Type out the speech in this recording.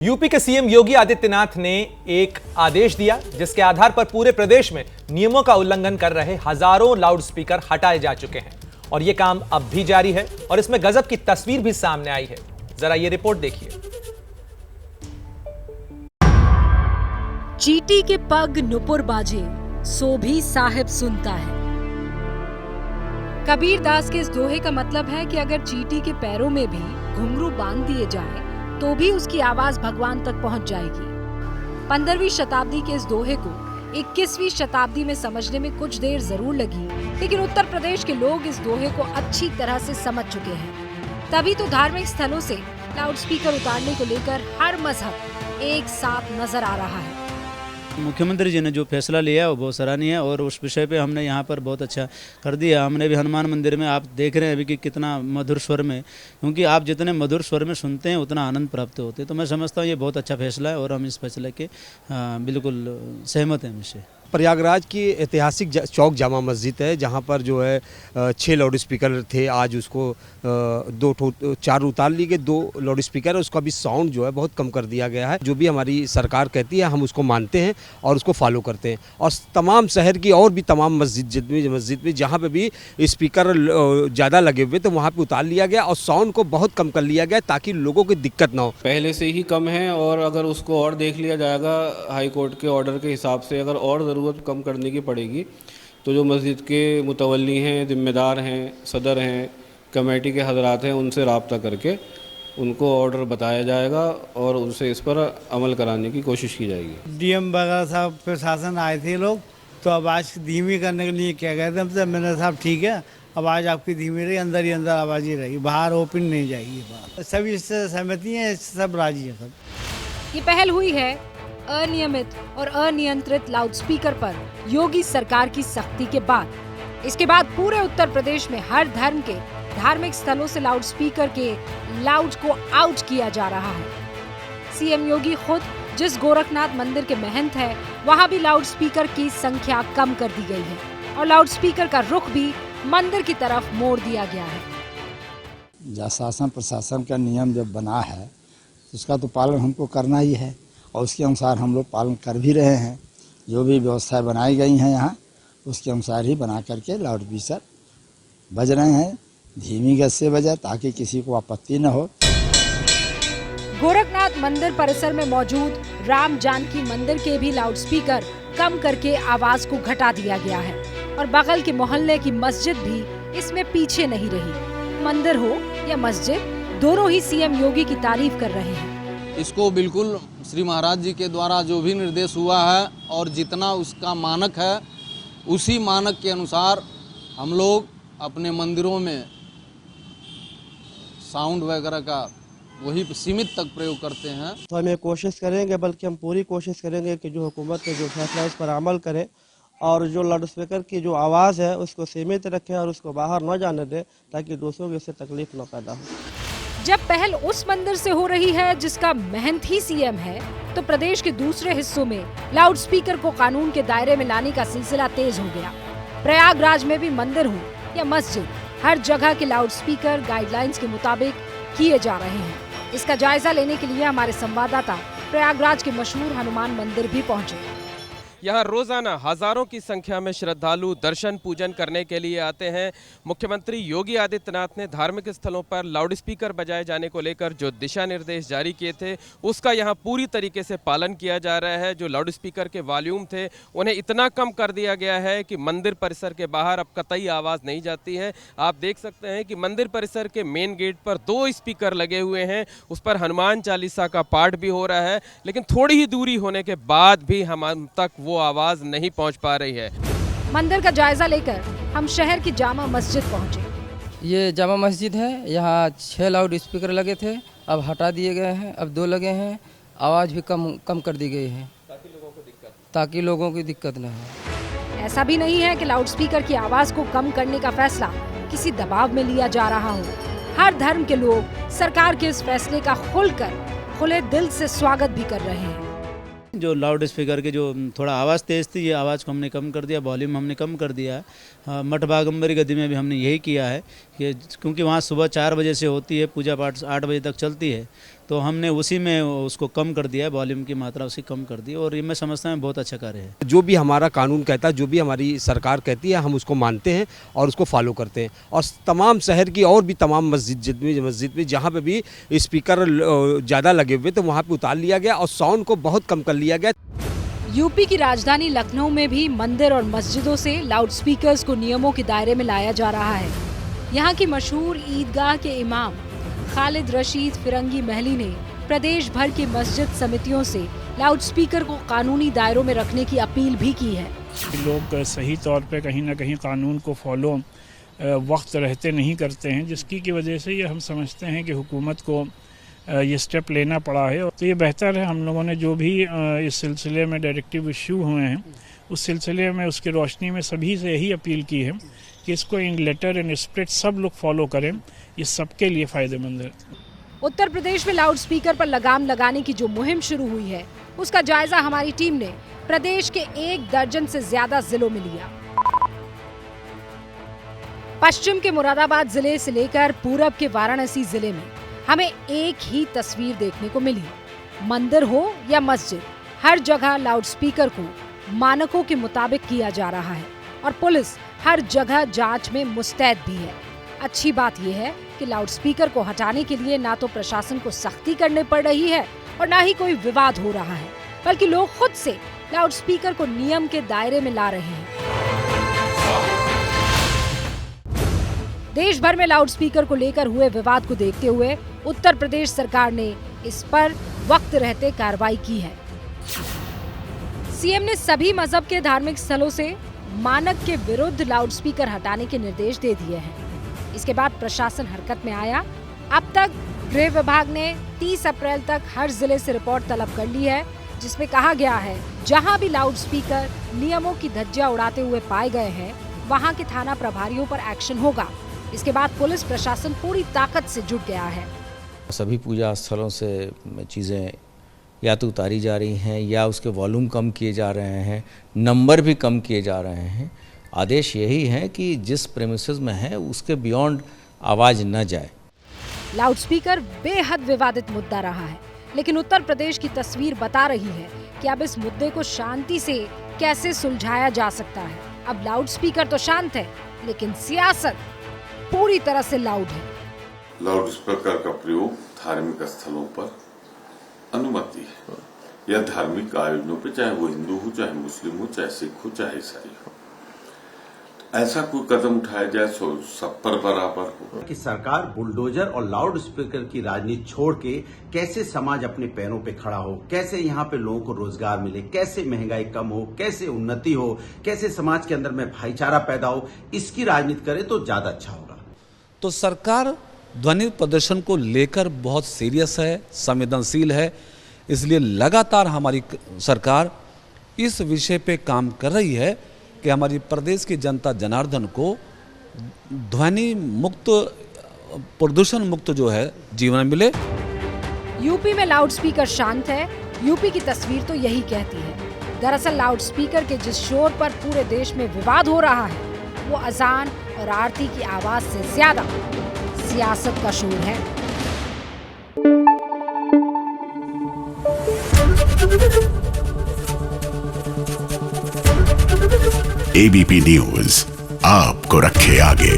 UP के CM Yogi Adityanath ने एक आदेश दिया जिसके आधार पर पूरे प्रदेश में नियमों का उल्लंघन कर रहे हजारों लाउडस्पीकर हटाए जा चुके हैं और यह काम अब भी जारी है और इसमें गजब की तस्वीर भी सामने आई है। जरा ये रिपोर्ट देखिए। चींटी के पग नुपुर बाजे, सो भी साहिब सुनता है। कबीर दास के इस दोहे का मतलब है कि अगर चींटी के पैरों में भी घुंघरू बांध दिए जाए तो भी उसकी आवाज भगवान तक पहुंच जाएगी। 15वीं शताब्दी के इस दोहे को 21वीं शताब्दी में समझने में कुछ देर जरूर लगी, लेकिन उत्तर प्रदेश के लोग इस दोहे को अच्छी तरह से समझ चुके हैं। तभी तो धार्मिक स्थलों से लाउडस्पीकर उतारने को लेकर हर मजहब एक साथ नजर आ रहा है। मुख्यमंत्री जी ने जो फैसला लिया वो बहुत सराहनीय है और उस विषय पे हमने यहाँ पर बहुत अच्छा कर दिया। हमने भी हनुमान मंदिर में आप देख रहे हैं अभी कि कितना मधुर स्वर में, क्योंकि आप जितने मधुर स्वर में सुनते हैं उतना आनंद प्राप्त होते हैं। तो मैं समझता हूँ ये बहुत अच्छा फैसला है और हम इस फैसले के बिल्कुल सहमत हैं इससे। प्रयागराज की ऐतिहासिक चौक जामा मस्जिद है जहाँ पर जो है 6 लाउड स्पीकर थे, आज उसको 4 उतार लिए गए। 2 लाउड स्पीकर है, उसका भी साउंड जो है बहुत कम कर दिया गया है। जो भी हमारी सरकार कहती है हम उसको मानते हैं और उसको फॉलो करते हैं। और तमाम शहर की और भी तमाम मस्जिद में जहाँ पे भी स्पीकर ज़्यादा लगे हुए तो वहाँ पे उतार लिया गया और साउंड को बहुत कम कर लिया गया ताकि लोगों को दिक्कत ना हो। पहले से ही कम है और अगर उसको और देख लिया जाएगा हाई कोर्ट के ऑर्डर के हिसाब से, अगर और ज़रूरत कम करने की पड़ेगी तो जो मस्जिद के मुतवल्ली हैं, जिम्मेदार हैं, सदर हैं, कमेटी के हजरात हैं, उनसे रब्ता करके उनको ऑर्डर बताया जाएगा और उनसे इस पर अमल कराने की कोशिश की जाएगी। डीएम वगैरह साहब प्रशासन आए थे लोग, तो आवाज़ धीमी करने के लिए क्या गए थे हमसे। मैंने साहब ठीक है, आवाज़ आपकी धीमी रही, अंदर ही अंदर आवाज़ ही रही, बाहर ओपन नहीं जाएगी बात। सभी इससे सहमति हैं, सब राजी हैं सब। ये पहल हुई है अनियमित और अनियंत्रित लाउडस्पीकर पर योगी सरकार की सख्ती के बाद। इसके बाद पूरे उत्तर प्रदेश में हर धर्म के धार्मिक स्थलों से लाउडस्पीकर के लाउड को आउट किया जा रहा है। सीएम योगी खुद जिस गोरखनाथ मंदिर के महंत है, वहां भी लाउडस्पीकर की संख्या कम कर दी गई है और लाउडस्पीकर का रुख भी मंदिर की तरफ मोड़ दिया गया है। शासन प्रशासन का नियम जब बना है उसका तो पालन हमको करना ही है और उसके अनुसार हम लोग पालन कर भी रहे हैं। जो भी व्यवस्थाएं बनाई गई हैं यहाँ उसके अनुसार ही बना करके लाउड स्पीकर बज रहे हैं। धीमी गति से बजा ताकि किसी को आपत्ति न हो। गोरखनाथ मंदिर परिसर में मौजूद राम जानकी मंदिर के भी लाउडस्पीकर कम करके आवाज को घटा दिया गया है और बगल के मोहल्ले की मस्जिद भी इसमें पीछे नहीं रही। मंदिर हो या मस्जिद, दोनों ही सीएम योगी की तारीफ कर रहे हैं। इसको बिल्कुल श्री महाराज जी के द्वारा जो भी निर्देश हुआ है और जितना उसका मानक है उसी मानक के अनुसार हम लोग अपने मंदिरों में साउंड वगैरह का वही सीमित तक प्रयोग करते हैं। तो हम ये कोशिश करेंगे, बल्कि हम पूरी कोशिश करेंगे कि जो हुकूमत ने जो फैसला उस पर अमल करे और जो लाउड स्पीकर की जो आवाज़ है उसको सीमित रखें और उसको बाहर न जाने दें ताकि दूसरों को इससे तकलीफ न पैदा हो। जब पहल उस मंदिर से हो रही है जिसका महंत ही सीएम है, तो प्रदेश के दूसरे हिस्सों में लाउडस्पीकर को कानून के दायरे में लाने का सिलसिला तेज हो गया। प्रयागराज में भी मंदिर हो या मस्जिद, हर जगह के लाउडस्पीकर गाइडलाइंस के मुताबिक किए जा रहे हैं। इसका जायजा लेने के लिए हमारे संवाददाता प्रयागराज के मशहूर हनुमान मंदिर भी पहुंचे। यहाँ रोजाना हजारों की संख्या में श्रद्धालु दर्शन पूजन करने के लिए आते हैं। मुख्यमंत्री योगी आदित्यनाथ ने धार्मिक स्थलों पर लाउडस्पीकर बजाए जाने को लेकर जो दिशा निर्देश जारी किए थे उसका यहाँ पूरी तरीके से पालन किया जा रहा है। जो लाउडस्पीकर के वॉल्यूम थे उन्हें इतना कम कर दिया गया है कि मंदिर परिसर के बाहर अब कतई आवाज़ नहीं जाती है। आप देख सकते हैं कि मंदिर परिसर के मेन गेट पर 2 स्पीकर लगे हुए हैं, उस पर हनुमान चालीसा का पाठ भी हो रहा है, लेकिन थोड़ी ही दूरी होने के बाद भी हम तक वो आवाज नहीं पहुंच पा रही है। मंदिर का जायजा लेकर हम शहर की जामा मस्जिद पहुंचे। ये जामा मस्जिद है, यहाँ 6 लाउड स्पीकर लगे थे, अब हटा दिए गए हैं, अब 2 लगे हैं। आवाज भी कम कर दी गई है ताकि लोगों की दिक्कत न हो। ऐसा भी नहीं है कि लाउडस्पीकर की आवाज को कम करने का फैसला किसी दबाव में लिया जा रहा हो। हर धर्म के लोग सरकार के इस फैसले का खुले दिल से स्वागत भी कर रहे हैं। जो लाउड स्पीकर की जो थोड़ा आवाज़ तेज़ थी, ये आवाज़ को हमने कम कर दिया, वॉल्यूम हमने कम कर दिया है। मठ बागम्बरी गद्दी में भी हमने यही किया है कि क्योंकि वहाँ सुबह 4 बजे से होती है पूजा पाठ, 8 बजे तक चलती है, तो हमने उसी में उसको कम कर दिया है, वॉल्यूम की मात्रा उसकी कम कर दी, और ये मैं समझता हूँ बहुत अच्छा कार्य है। जो भी हमारा कानून कहता है, जो भी हमारी सरकार कहती है, हम उसको मानते हैं और उसको फॉलो करते हैं। और तमाम शहर की और भी तमाम मस्जिद में जहाँ पे भी स्पीकर ज़्यादा लगे हुए तो वहाँ पे उतार लिया गया और साउंड को बहुत कम कर लिया गया। यूपी की राजधानी लखनऊ में भी मंदिर और मस्जिदों से लाउडस्पीकर्स को नियमों के दायरे में लाया जा रहा है। यहाँ की मशहूर ईदगाह के इमाम खालिद रशीद फिरंगी महली ने प्रदेश भर की मस्जिद समितियों से लाउडस्पीकर को कानूनी दायरों में रखने की अपील भी की है। लोग सही तौर पे कहीं ना कहीं कानून को फॉलो वक्त रहते नहीं करते हैं, जिसकी की वजह से ये हम समझते हैं कि हुकूमत को ये स्टेप लेना पड़ा है। तो ये बेहतर है, हम लोगों ने जो भी इस सिलसिले में डायरेक्टिव इश्यू हुए हैं उस सिलसिले में उसकी रोशनी में सभी से यही अपील की है कि इसको इन लेटर एंड स्पिरिट सब लोग फॉलो करें, ये सबके लिए फ़ायदेमंद है। उत्तर प्रदेश में लाउडस्पीकर पर लगाम लगाने की जो मुहिम शुरू हुई है उसका जायजा हमारी टीम ने प्रदेश के 1 दर्जन से ज्यादा जिलों में लिया। पश्चिम के मुरादाबाद जिले से लेकर पूरब के वाराणसी जिले में हमें एक ही तस्वीर देखने को मिली। मंदिर हो या मस्जिद, हर जगह लाउडस्पीकर को मानकों के मुताबिक किया जा रहा है और पुलिस हर जगह जांच में मुस्तैद भी है। अच्छी बात यह है कि लाउडस्पीकर को हटाने के लिए ना तो प्रशासन को सख्ती करनी पड़ रही है और ना ही कोई विवाद हो रहा है, बल्कि लोग खुद से लाउडस्पीकर को नियम के दायरे में ला रहे हैं। देश भर में लाउडस्पीकर को लेकर हुए विवाद को देखते हुए उत्तर प्रदेश सरकार ने इस पर वक्त रहते कार्रवाई की है। सीएम ने सभी मजहब के धार्मिक स्थलों से मानक के विरुद्ध लाउडस्पीकर हटाने के निर्देश दे दिए हैं। इसके बाद प्रशासन हरकत में आया। अब तक गृह विभाग ने 30 अप्रैल तक हर जिले से रिपोर्ट तलब कर ली है, जिसमें कहा गया है जहां भी लाउडस्पीकर नियमों की धज्जियां उड़ाते हुए पाए गए हैं वहां के थाना प्रभारियों पर एक्शन होगा। इसके बाद पुलिस प्रशासन पूरी ताकत से जुट गया है। सभी पूजा स्थलों से चीज़ें या तो उतारी जा रही हैं या उसके वॉल्यूम कम किए जा रहे हैं, नंबर भी कम किए जा रहे हैं। आदेश यही है कि जिस प्रेमिसेस में है उसके बियॉन्ड आवाज़ न जाए। लाउडस्पीकर बेहद विवादित मुद्दा रहा है, लेकिन उत्तर प्रदेश की तस्वीर बता रही है कि अब इस मुद्दे को शांति से कैसे सुलझाया जा सकता है। अब लाउडस्पीकर तो शांत है, लेकिन सियासत पूरी तरह से लाउड है। लाउडस्पीकर का प्रयोग धार्मिक स्थलों पर अनुमति है या धार्मिक आयोजनों पर, चाहे वो हिंदू हो, चाहे मुस्लिम हो, चाहे सिख हो, चाहे ईसाई हो। ऐसा कोई कदम उठाया जाए सब पर बराबर हो। कि सरकार बुलडोजर और लाउड स्पीकर की राजनीति छोड़ के कैसे समाज अपने पैरों पे खड़ा हो, कैसे यहाँ पे लोगों को रोजगार मिले, कैसे महंगाई कम हो, कैसे उन्नति हो, कैसे समाज के अंदर में भाईचारा पैदा हो, इसकी राजनीति करे तो ज्यादा अच्छा होगा। तो सरकार ध्वनि प्रदर्शन को लेकर बहुत सीरियस है, संवेदनशील है, इसलिए लगातार हमारी सरकार इस विषय पे काम कर रही है कि हमारी प्रदेश की जनता जनार्दन को ध्वनि मुक्त, प्रदूषण मुक्त जो है जीवन मिले। यूपी में लाउडस्पीकर शांत है, यूपी की तस्वीर तो यही कहती है। दरअसल लाउडस्पीकर के जिस शोर पर पूरे देश में विवाद हो रहा है वो अजान और आरती की आवाज से ज्यादा सियासत का शोर है। एबीपी न्यूज आपको रखे आगे।